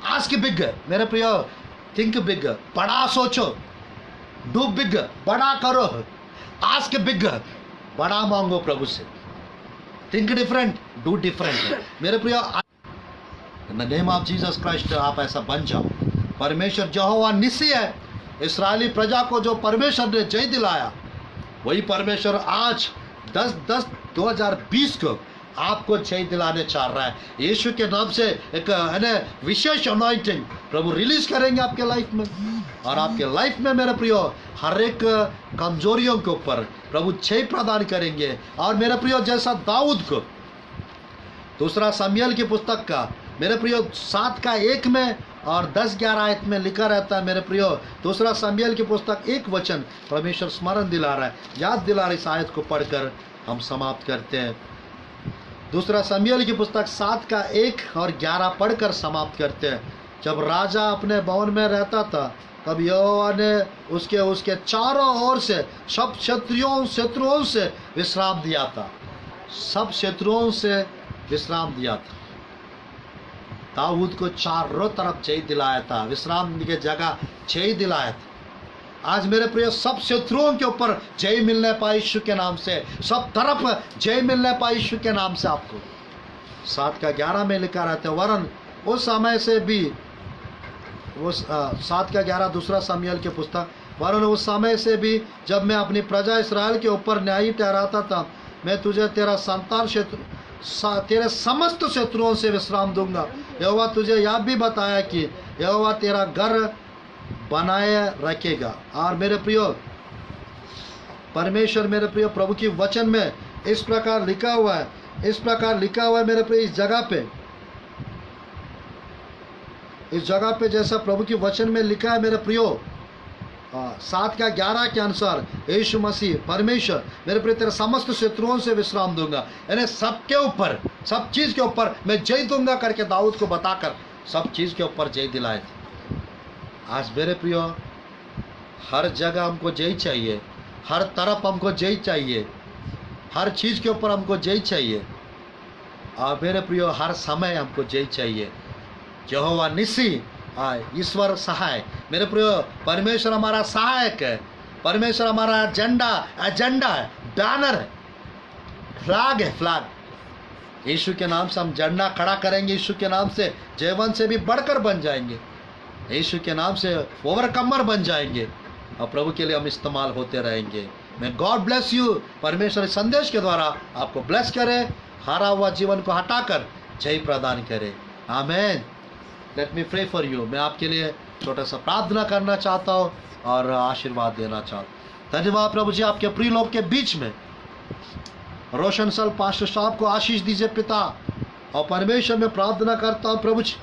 ask big. मेरे प्रियो थिंक बिग, बड़ा सोचो, डू बिग, बड़ा करो, आस्क बिग, बड़ा मांगो प्रभु से, थिंक डिफरेंट डू डिफरेंट। मेरे प्रियो in the name of Jesus Christ आप ऐसा बन जाओ। परमेश्वर यहोवा निस्सी है। इस्राएली प्रजा को जो परमेश्वर ने जय दिलाया, वही परमेश्वर आज 10/10/2020 को आपको जय दिलाने चाह रहा है। यीशु के नाम से एक विशेष अनॉइंटिंग प्रभु रिलीज करेंगे आपके लाइफ में, और आपके लाइफ में मेरे प्रियो हर एक कमजोरियों के ऊपर प्रभु जय प्रदान करेंगे। और मेरे प्रियो जैसा दाऊद को दूसरा शमूएल की पुस्तक का मेरे प्रियो 7:1 में और 10-11 आयत में लिखा रहता है। मेरे प्रियो दूसरा शमूएल की पुस्तक 1 वचन परमेश्वर स्मरण दिला रहा है, याद दिला रहा है। इस आयत को पढ़कर हम समाप्त करते हैं। दूसरा शमूएल की पुस्तक 7:1 और 11 पढ़कर समाप्त करते हैं। जब राजा अपने भवन में रहता था, तब यहोवा ने उसके चारों ओर से सब शत्रुओं से विश्राम दिया था। सब शत्रुओं से विश्राम दिया था। दाऊद को चारों तरफ जय दिलाया था, विश्राम की जगह जय दिलाया था। आज मेरे प्रिय सब शत्रुओं के ऊपर जय मिलने पाए यीशु के नाम से, सब तरफ जय मिलने पाए यीशु के नाम से। आपको 7:11 में लिखा रहता है, वरन उस समय से भी, वो 7:11 दूसरा शमूएल की पुस्तक, वरन उस समय से भी जब मैं अपनी प्रजा इस्राएल के ऊपर न्यायी ठहराता था, मैं तुझे तेरे समस्त शत्रुओं से विश्राम दूंगा। यहोवा तुझे यह भी बताया कि यहोवा तेरा घर बनाए रखेगा। और मेरे प्रियो परमेश्वर, मेरे प्रियो प्रभु की वचन में इस प्रकार लिखा हुआ है, मेरे प्रियो इस जगह पे जैसा प्रभु की वचन में लिखा है मेरे प्रियो 7:11 के अनुसार यीशु मसीह परमेश्वर मेरे प्रिय तेरे समस्त शत्रुओं से विश्राम दूंगा, यानी सबके ऊपर, सब चीज़ के ऊपर मैं जय दूंगा करके दाऊद को बताकर सब चीज़ के ऊपर जय दिलाए थे। आज मेरे प्रियो हर जगह हमको जय चाहिए, हर तरफ हमको जय चाहिए, हर चीज़ के ऊपर हमको जय चाहिए। और मेरे प्रियो हर समय हमको जय चाहिए। यहोवा निस्सी, ईश्वर सहाय। मेरे प्रियो परमेश्वर हमारा सहायक है, परमेश्वर हमारा एजेंडा है, बैनर है, फ्लैग। यीशु के नाम से हम झंडा खड़ा करेंगे, यीशु के नाम से जयवंत से भी बढ़कर बन जाएंगे, यीशु के नाम से ओवरकमर बन जाएंगे, और प्रभु के लिए हम इस्तेमाल होते रहेंगे। मैं गॉड ब्लेस यू। परमेश्वर इस संदेश के द्वारा आपको ब्लेस करे, हारा हुआ जीवन को हटाकर जय प्रदान करे। आमीन। Let me pray for you. मैं आपके लिए छोटा सा प्रार्थना करना चाहता हूँ और आशीर्वाद देना चाहता हूँ। धन्यवाद प्रभु जी, आपके प्रिय लोग के बीच में रोशन सल पास्टर साहब को आशीष दीजिए पिता। और परमेश्वर में प्रार्थना करता हूँ प्रभु जी,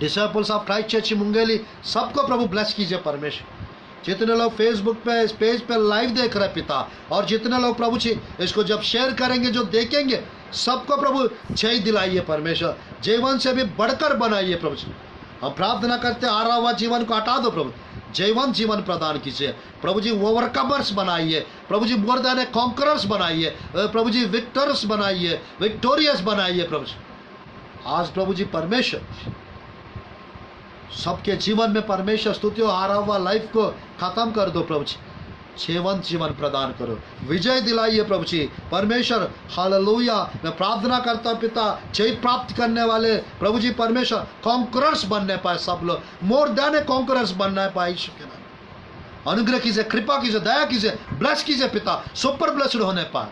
disciples of Christ church Mungeli सबको प्रभु ब्लेस कीजिए परमेश्वर। जितने लोग फेसबुक पे इस पेज पे लाइव देख रहे पिता, और जितने लोग प्रभु जी इसको जब शेयर करेंगे, जो देखेंगे, सबको प्रभु जय दिलाइए परमेश्वर, जीवन से भी बढ़कर बनाइए प्रभु जी। हम प्रार्थना करते हैं, हारा हुआ जीवन को हटा दो प्रभु, जयवंत जीवन प्रदान कीजिए प्रभु जी। ओवरकमर्स बनाइए प्रभु जी, मोर देन कॉन्करर्स बनाइए प्रभु जी, विक्टर्स बनाइए, विक्टोरियस बनाइए प्रभु जी। आज प्रभु जी परमेश्वर सबके जीवन में परमेश्वर स्तुति हो, हारा हुआ लाइफ को खत्म कर दो प्रभु जी, जयवंत जीवन प्रदान करो, विजय दिलाइए प्रभु जी परमेश्वर। हालेलुया। मैं प्रार्थना करता हूं पिता, जय प्राप्त करने वाले प्रभु जी परमेश्वर कॉन्करर्स बनने पाए, सब लोग मोर देन कॉन्करर्स बनने पाए। यीशु के नाम अनुग्रह कीजिए, कृपा कीजिए, दया कीजिए, ब्लेस कीजिए पिता, सुपर ब्लेस्ड होने पाए,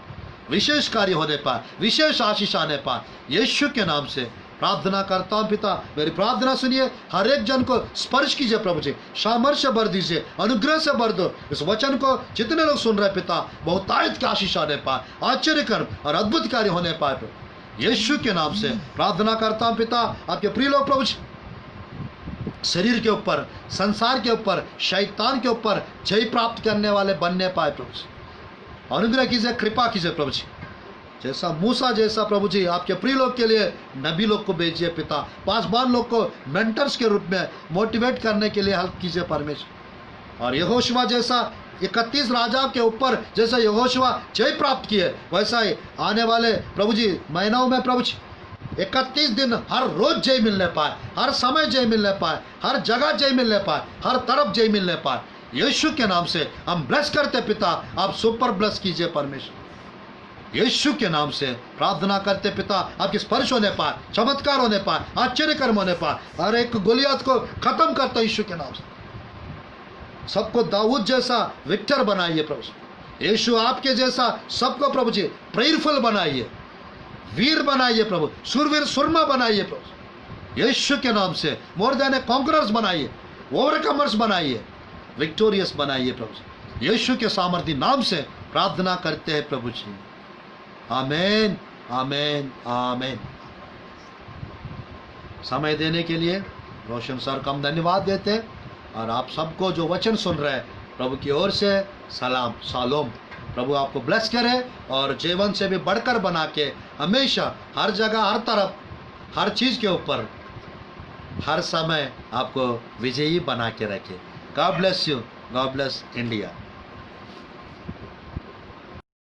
विशेष कार्य होने पाए, विशेष आशीष आने पाए। यीशु के नाम से प्रार्थना करता हूं पिता, मेरी प्रार्थना सुनिए, हर एक जन को स्पर्श कीजिए प्रभु जी, सामर्थ्य भर दीजिए, अनुग्रह से भर दो। इस वचन को जितने लोग सुन रहे पिता, बहुतायत का आशीष आने पाए, आश्चर्य कर्म और अद्भुत कार्य होने पाए प्रभु। यीशु के नाम से प्रार्थना करता हूं पिता, आपके प्रिय लोग प्रभु जी शरीर के ऊपर, संसार के ऊपर, शैतान के ऊपर जय प्राप्त करने वाले बनने पाए प्रभु जी। अनुग्रह कीजिए, कृपा कीजिए प्रभु जी। जैसा मूसा जैसा प्रभु जी आपके प्रिय लोग के लिए नबी लोग को भेजिए पिता, पासवान लोग को मेंटर्स के रूप में मोटिवेट करने के लिए हेल्प कीजिए परमेश्वर। और यहोशुआ जैसा 31 राजा के ऊपर जैसा यहोशुआ जय प्राप्त किए, वैसा ही आने वाले प्रभु जी महीनों में प्रभु जी 31 दिन हर रोज जय मिलने पाए, हर समय जय मिलने पाए, हर जगह जय मिलने पाए, हर तरफ जय मिलने पाए। यीशु के नाम से हम ब्लेस करते पिता, आप सुपर ब्लेस कीजिए परमेश्वर। यीशु के नाम से प्रार्थना करते पिता, आपके स्पर्श होने पाए, चमत्कार होने पाए, आश्चर्य कर्म होने पाए, हर एक गोलियत को खत्म करते यीशु के नाम से। सबको दाऊद जैसा विक्टर बनाइए प्रभु यीशु, आपके जैसा सबको प्रभु जी प्रेयरफुल बनाइए, वीर बनाइए प्रभु, सुरवीर सुरमा बनाइए प्रभु यीशु के नाम से। मोर देन कॉन्करर्स बनाइए, ओवरकमर्स बनाइए, विक्टोरियस बनाइए प्रभु यीशु के सामर्थ्य नाम से प्रार्थना करते हैं प्रभु जी। आमीन, आमीन, आमीन। समय देने के लिए रोशन सर का हम धन्यवाद देते हैं, और आप सबको जो वचन सुन रहे हैं प्रभु की ओर से सलाम, शालोम। प्रभु आपको ब्लेस करे और जीवन से भी बढ़कर बना के हमेशा हर जगह, हर तरफ, हर चीज़ के ऊपर, हर समय आपको विजयी बना के रखे। God bless you, God bless India.